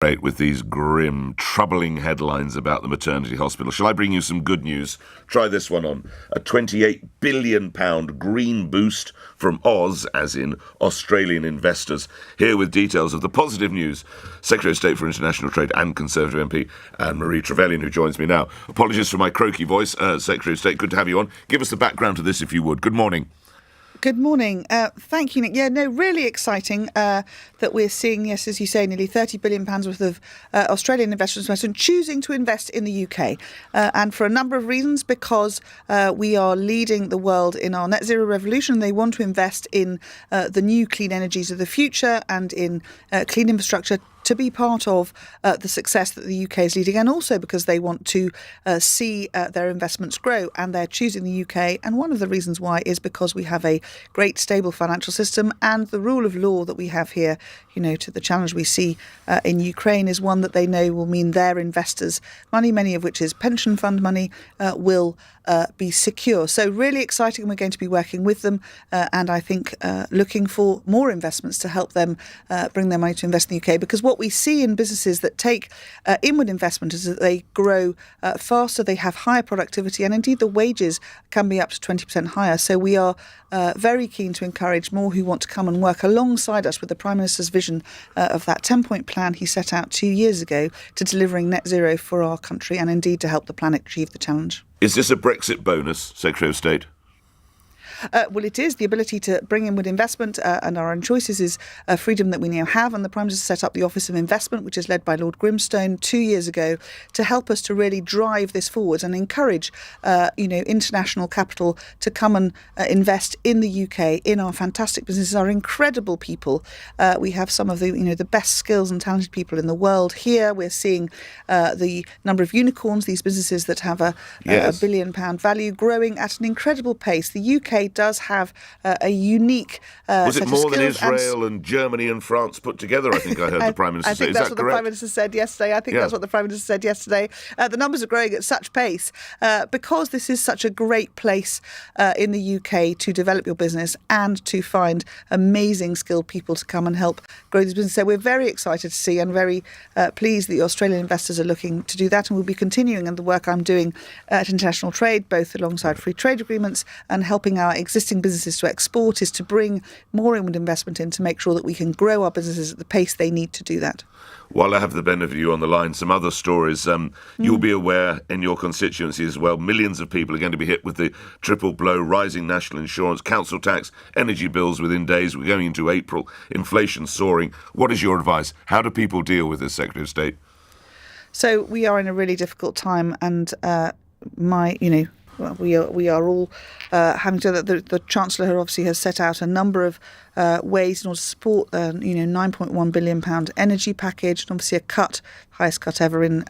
Great, with these grim, troubling headlines about the maternity hospital. Shall I bring you some good news? Try this one on. A £28 billion green boost from Oz, as in Australian investors. Here with details of the positive news, Secretary of State for International Trade and Conservative MP Anne-Marie Trevelyan, who joins me now. Apologies for my croaky voice, Secretary of State. Good to have you on. Give us the background to this, if you would. Good morning. Good morning. Thank you, Nick. Yeah, no, really exciting that we're seeing, yes, as you say, nearly £30 billion worth of Australian investors choosing to invest in the UK. And for a number of reasons, because we are leading the world in our net zero revolution. They want to invest in the new clean energies of the future and in clean infrastructure to be part of the success that the UK is leading, and also because they want to see their investments grow, and they're choosing the UK. And one of the reasons why is because we have a great, stable financial system, and the rule of law that we have here, you know, to the challenge we see in Ukraine, is one that they know will mean their investors' money, many of which is pension fund money, will be secure. So really exciting. We're going to be working with them and I think looking for more investments to help them bring their money to invest in the UK, because what we see in businesses that take inward investment is that they grow faster, they have higher productivity, and indeed the wages can be up to 20% higher. So we are very keen to encourage more who want to come and work alongside us with the Prime Minister's vision of that 10-point plan he set out 2 years ago to delivering net zero for our country and indeed to help the planet achieve the challenge. Is this a Brexit bonus, Secretary of State? Well, it is. The ability to bring in with investment and our own choices is a freedom that we now have. And the Prime Minister set up the Office of Investment, which is led by Lord Grimstone 2 years ago, to help us to really drive this forward and encourage, international capital to come and invest in the UK, in our fantastic businesses, our incredible people. We have some of the best skills and talented people in the world here. We're seeing the number of unicorns, these businesses that have a £1 billion value, growing at an incredible pace. The UK does have a unique Was it set more of than skills Israel and Germany and France put together? I think I heard the Prime Minister say. I think Is that's that what correct? the Prime Minister said yesterday. That's what the Prime Minister said yesterday. The numbers are growing at such pace because this is such a great place in the UK to develop your business and to find amazing skilled people to come and help grow this business. So we're very excited to see and very pleased that the Australian investors are looking to do that, and we'll be continuing in the work I'm doing at international trade, both alongside free trade agreements and helping our existing businesses to export, is to bring more inward investment in to make sure that we can grow our businesses at the pace they need to do that. While I have the benefit of you on the line, some other stories. You'll be aware in your constituency as well, millions of people are going to be hit with the triple blow: rising national insurance, council tax, energy bills within days. We're going into April, inflation soaring. What is your advice? How do people deal with this, Secretary of State? So we are in a really difficult time, and we are all having to. The Chancellor obviously has set out a number of ways in order to support the £9.1 billion energy package, and obviously highest cut ever in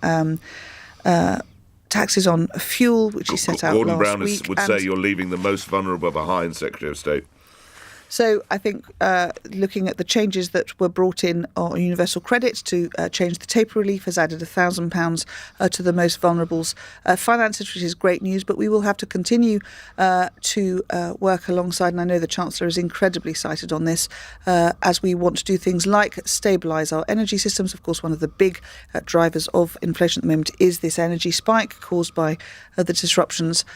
taxes on fuel, which he set out Gordon last Brown week. would say you're leaving the most vulnerable behind, Secretary of State. So I think looking at the changes that were brought in on universal credit to change the taper relief has added £1,000 to the most vulnerables' finances, which is great news. But we will have to continue to work alongside, and I know the Chancellor is incredibly excited on this, as we want to do things like stabilise our energy systems. Of course, one of the big drivers of inflation at the moment is this energy spike caused by the disruptions,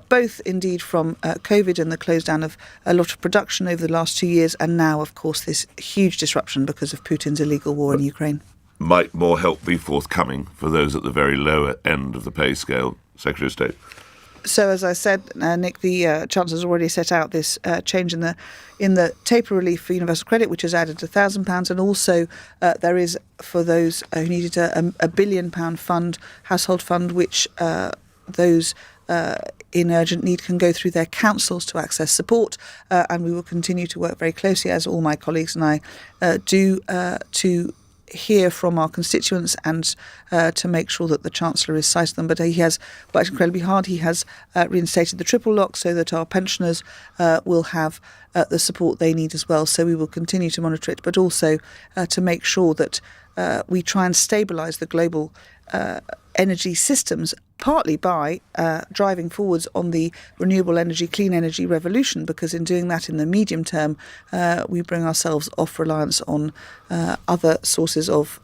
both indeed from COVID and the close down of a lot of production over the last 2 years, and now, of course, this huge disruption because of Putin's illegal war in Ukraine. Might more help be forthcoming for those at the very lower end of the pay scale, Secretary of State? So, as I said, Nick, the Chancellor's already set out this change in the taper relief for universal credit, which has added £1,000, and also there is, for those who needed a £1 billion fund, household fund, which those in urgent need can go through their councils to access support, and we will continue to work very closely, as all my colleagues and I do, to hear from our constituents and to make sure that the Chancellor is cited them. But he has worked incredibly hard. He has reinstated the triple lock so that our pensioners will have the support they need as well. So we will continue to monitor it, but also to make sure that we try and stabilise the global energy systems, partly by driving forwards on the renewable energy, clean energy revolution, because in doing that in the medium term, we bring ourselves off reliance on other sources of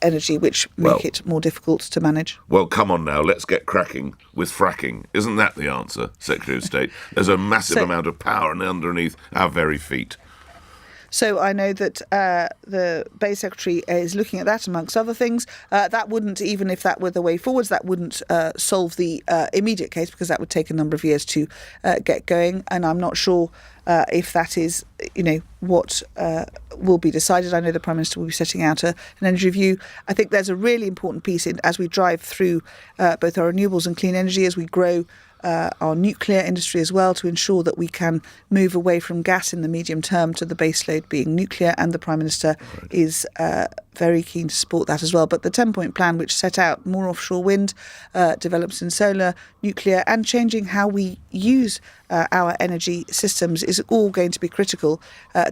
energy, which make it more difficult to manage. Well, come on now, let's get cracking with fracking. Isn't that the answer, Secretary of State? There's a massive amount of power underneath our very feet. So I know that the Bay Secretary is looking at that, amongst other things. That wouldn't, even if that were the way forwards, that wouldn't solve the immediate case, because that would take a number of years to get going. And I'm not sure if that is, what will be decided. I know the Prime Minister will be setting out an energy review. I think there's a really important piece as we drive through both our renewables and clean energy, as we grow our nuclear industry as well, to ensure that we can move away from gas in the medium term to the baseload being nuclear, and the Prime Minister is very keen to support that as well. But the 10-point plan, which set out more offshore wind, developments in solar, nuclear, and changing how we use our energy systems, is all going to be critical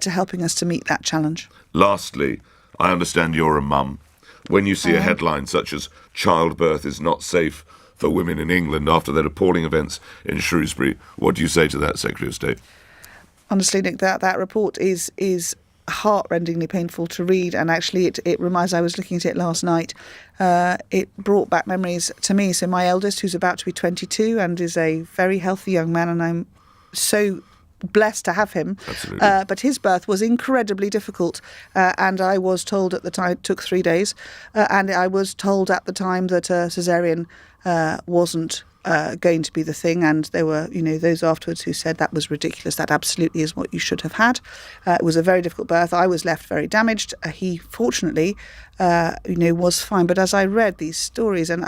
to helping us to meet that challenge. Lastly, I understand you're a mum. When you see a headline such as "Childbirth is not safe for women in England after their appalling events in Shrewsbury," what do you say to that, Secretary of State? Honestly, Nick, that report is heart-rendingly painful to read, and actually it reminds, I was looking at it last night, it brought back memories to me. So my eldest, who's about to be 22 and is a very healthy young man, and I'm so blessed to have him. Absolutely. But his birth was incredibly difficult, and I was told at the time, it took 3 days, and I was told at the time that a caesarean wasn't going to be the thing, and there were those afterwards who said that was ridiculous, that absolutely is what you should have had. It was a very difficult birth. I was left very damaged. He fortunately was fine, but as I read these stories, and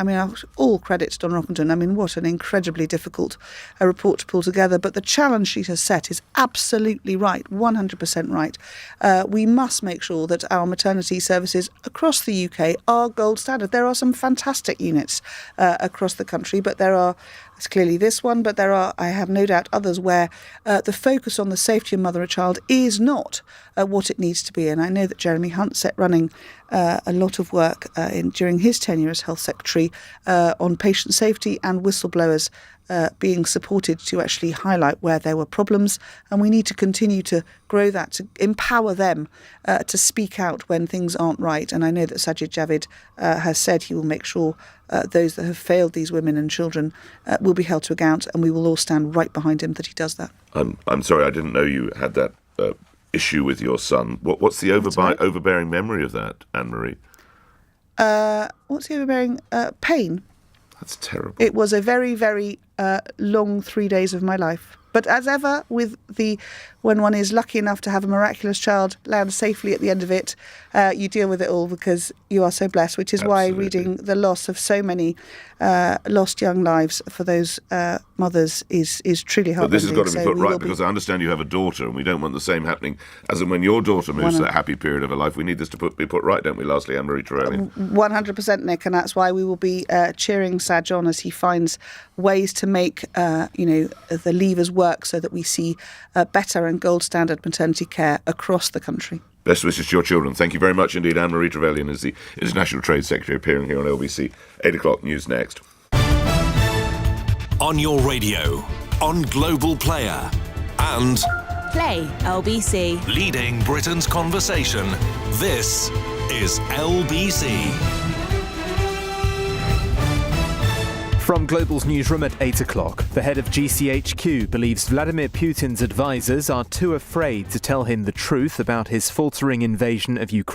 all credit to Don Rockington, what an incredibly difficult report to pull together, but the challenge she has set is absolutely right, 100% right. We must make sure that our maternity services across the UK are gold standard. There are some fantastic units across the country, but there are, it's clearly this one, but there are, I have no doubt, others where the focus on the safety of mother and child is not what it needs to be. And I know that Jeremy Hunt set running a lot of work during his tenure as Health Secretary on patient safety and whistleblowers being supported to actually highlight where there were problems. And we need to continue to grow that, to empower them to speak out when things aren't right. And I know that Sajid Javid has said he will make sure those that have failed these women and children will be held to account, and we will all stand right behind him that he does that. I'm sorry, I didn't know you had that issue with your son. What's the overbearing memory of that, Anne-Marie? What's the overbearing pain? That's terrible. It was a very, very long 3 days of my life. But as ever, when one is lucky enough to have a miraculous child land safely at the end of it, you deal with it all because you are so blessed, which is Absolutely. why reading the loss of so many lost young lives for those mothers is truly heartbreaking. But this has got to be put right, because I understand you have a daughter, and we don't want the same happening as in when your daughter moves to that happy period of her life. We need this to be put right, don't we, lastly, Anne-Marie Trevelyan? 100%, Nick, and that's why we will be cheering Saj on as he finds ways to make the levers work so that we see better and gold standard maternity care across the country. Best wishes to your children. Thank you very much indeed. Anne-Marie Trevelyan is the International Trade Secretary, appearing here on LBC. 8 o'clock news next. On your radio, on Global Player, and Play LBC. leading Britain's conversation. This is LBC. From Global's newsroom at 8 o'clock, the head of GCHQ believes Vladimir Putin's advisors are too afraid to tell him the truth about his faltering invasion of Ukraine.